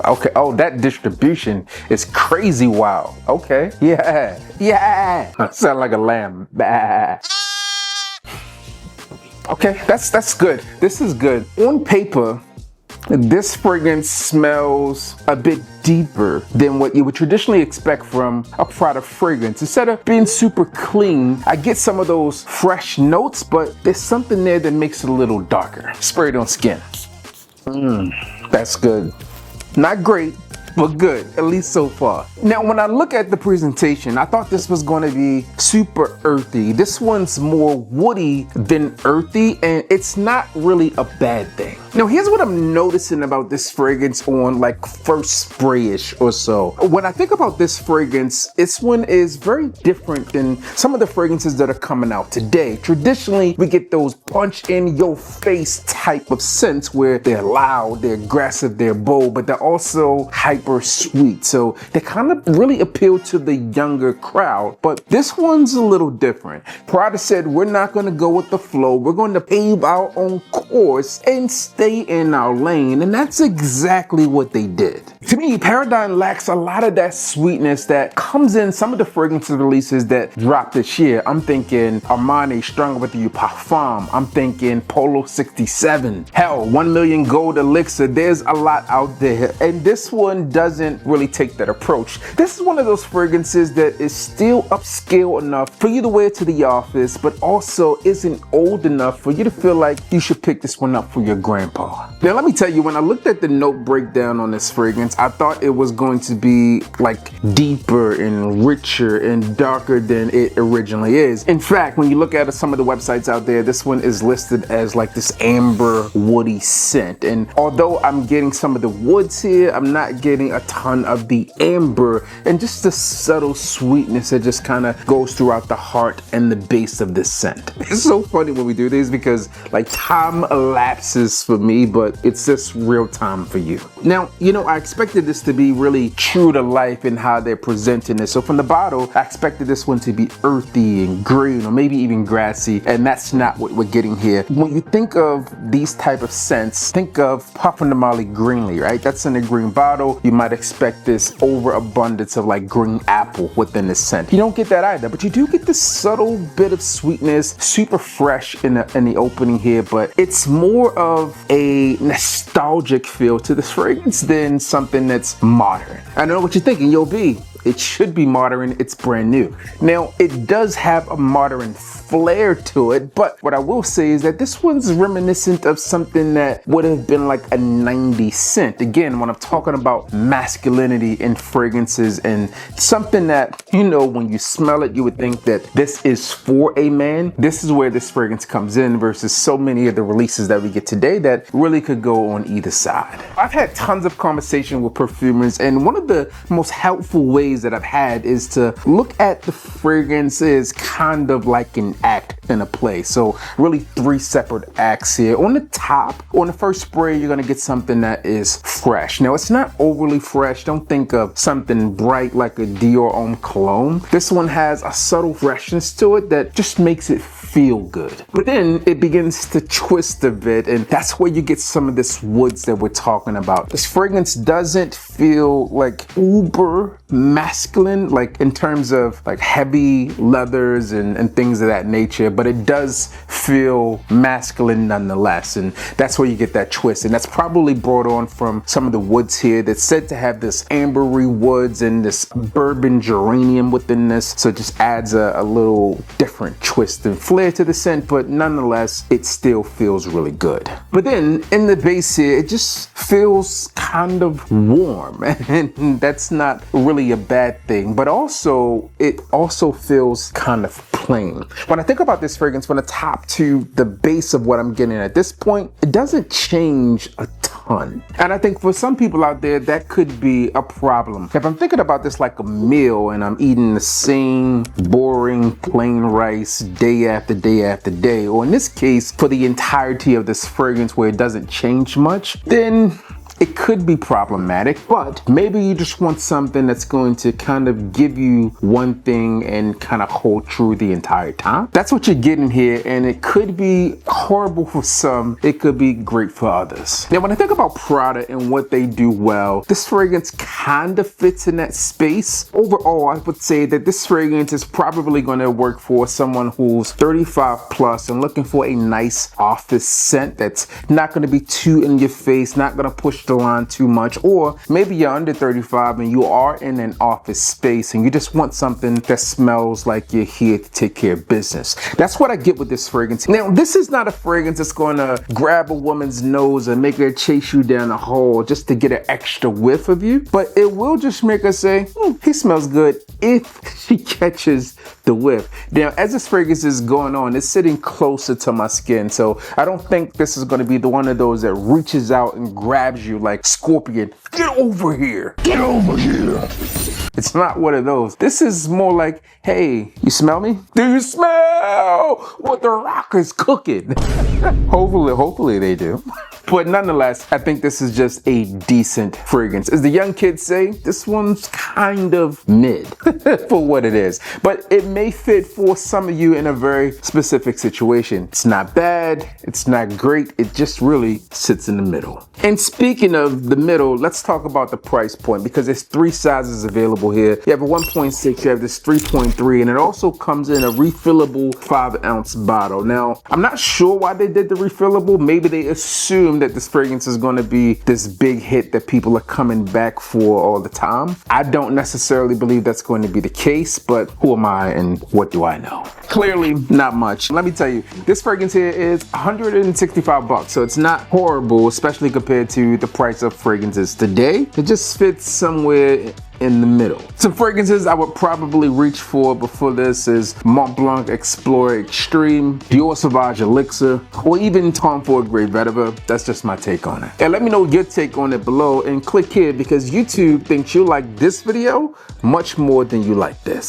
Okay, oh, that distribution is crazy wild. Okay, yeah. I sound like a lamb. Bah. Okay, that's good. This is good. On paper, this fragrance smells a bit deeper than what you would traditionally expect from a Prada fragrance. Instead of being super clean, I get some of those fresh notes, but there's something there that makes it a little darker. Spray it on skin. That's good. Not great, but good, at least so far. Now, when I look at the presentation, I thought this was going to be super earthy. This one's more woody than earthy, and it's not really a bad thing. Now, here's what I'm noticing about this fragrance on like first sprayish or so. When I think about this fragrance, this one is very different than some of the fragrances that are coming out today. Traditionally, we get those punch in your face type of scents where they're loud, they're aggressive, they're bold, but they're also hyper sweet. So they kind of really appeal to the younger crowd, but this one's a little different. Prada said, we're not going to go with the flow. We're going to pave our own course and stay in our lane, and that's exactly what they did. To me, Paradigme lacks a lot of that sweetness that comes in some of the fragrances releases that dropped this year. I'm thinking Armani Stronger With You Parfum. I'm thinking Polo 67. Hell, 1 Million Gold Elixir. There's a lot out there, and this one doesn't really take that approach. This is one of those fragrances that is still upscale enough for you to wear to the office, but also isn't old enough for you to feel like you should pick this one up for your grandpa. Now, let me tell you, when I looked at the note breakdown on this fragrance, I thought it was going to be like deeper and richer and darker than it originally is. In fact, when you look at some of the websites out there, this one is listed as like this amber woody scent. And although I'm getting some of the woods here, I'm not getting a ton of the amber and just the subtle sweetness that just kind of goes throughout the heart and the base of this scent. It's so funny when we do these because like time elapses for me, but it's just real time for you. Now, I expected this to be really true to life in how they're presenting it. So from the bottle, I expected this one to be earthy and green or maybe even grassy, and that's not what we're getting here. When you think of these type of scents, think of Parfum de Marly Greenly, right? That's in a green bottle. You might expect this overabundance of like green apple within the scent. You don't get that either, but you do get this subtle bit of sweetness, super fresh in the opening here, but it's more of a nostalgic feel to this fragrance than something that's modern. I know what you're thinking, yo B, it should be modern, it's brand new. Now, it does have a modern flair to it, but what I will say is that this one's reminiscent of something that would have been like a 90s scent. Again, when I'm talking about masculinity in fragrances and something that, when you smell it, you would think that this is for a man. This is where this fragrance comes in versus so many of the releases that we get today that really could go on either side. I've had tons of conversation with perfumers, and one of the most helpful ways that I've had is to look at the fragrances kind of like an act in a play. So really 3 separate acts here. On the top, on the first spray, you're gonna get something that is fresh. Now, it's not overly fresh. Don't think of something bright like a Dior Homme cologne. This one has a subtle freshness to it that just makes it feel good. But then it begins to twist a bit, and that's where you get some of this woods that we're talking about. This fragrance doesn't feel like uber masculine, like in terms of like heavy leathers and things of that nature, but it does feel masculine nonetheless, and that's where you get that twist. And that's probably brought on from some of the woods here that's said to have this ambery woods and this bourbon geranium within this, so it just adds a little different twist and flair to the scent, but nonetheless it still feels really good. But then in the base here, it just feels kind of warm, and that's not really a bad thing, but also it also feels kind of plain. When I think about this fragrance from the top to the base of what I'm getting at this point, it doesn't change a ton. And I think for some people out there, that could be a problem. If I'm thinking about this like a meal and I'm eating the same boring plain rice day after day after day, or in this case, for the entirety of this fragrance where it doesn't change much, then it could be problematic, but maybe you just want something that's going to kind of give you one thing and kind of hold true the entire time. That's what you're getting here, and it could be horrible for some, it could be great for others. Now, when I think about Prada and what they do well, this fragrance kind of fits in that space. Overall, I would say that this fragrance is probably going to work for someone who's 35 plus and looking for a nice office scent that's not going to be too in your face, not going to push the line too much. Or maybe you're under 35 and you are in an office space and you just want something that smells like you're here to take care of business. That's what I get with this fragrance. Now, this is not a fragrance that's going to grab a woman's nose and make her chase you down the hall just to get an extra whiff of you, but it will just make her say, he smells good, if she catches the whiff. Now, as this fragrance is going on, it's sitting closer to my skin, so I don't think this is going to be the one of those that reaches out and grabs you like Scorpion. Get over here! Get over here! It's not one of those. This is more like, hey, you smell me? Do you smell what the Rock is cooking? Hopefully they do. But nonetheless, I think this is just a decent fragrance. As the young kids say, this one's kind of mid for what it is. But it may fit for some of you in a very specific situation. It's not bad, it's not great, it just really sits in the middle. And speaking of the middle, let's talk about the price point, because there's 3 sizes available here. You have a 1.6, you have this 3.3, and it also comes in a refillable 5-ounce bottle. Now, I'm not sure why they did the refillable. Maybe they assume that this fragrance is going to be this big hit that people are coming back for all the time. I don't necessarily believe that's going to be the case, but who am I and what do I know? Clearly not much. Let me tell you, this fragrance here is 165 bucks, so it's not horrible, especially compared to the price of fragrances today. It just fits somewhere in the middle. Some fragrances I would probably reach for before this is Mont Blanc Explorer Extreme, Dior Sauvage Elixir, or even Tom Ford Grey Vetiver. That's just my take on it. And let me know your take on it below, and click here because YouTube thinks you like this video much more than you like this.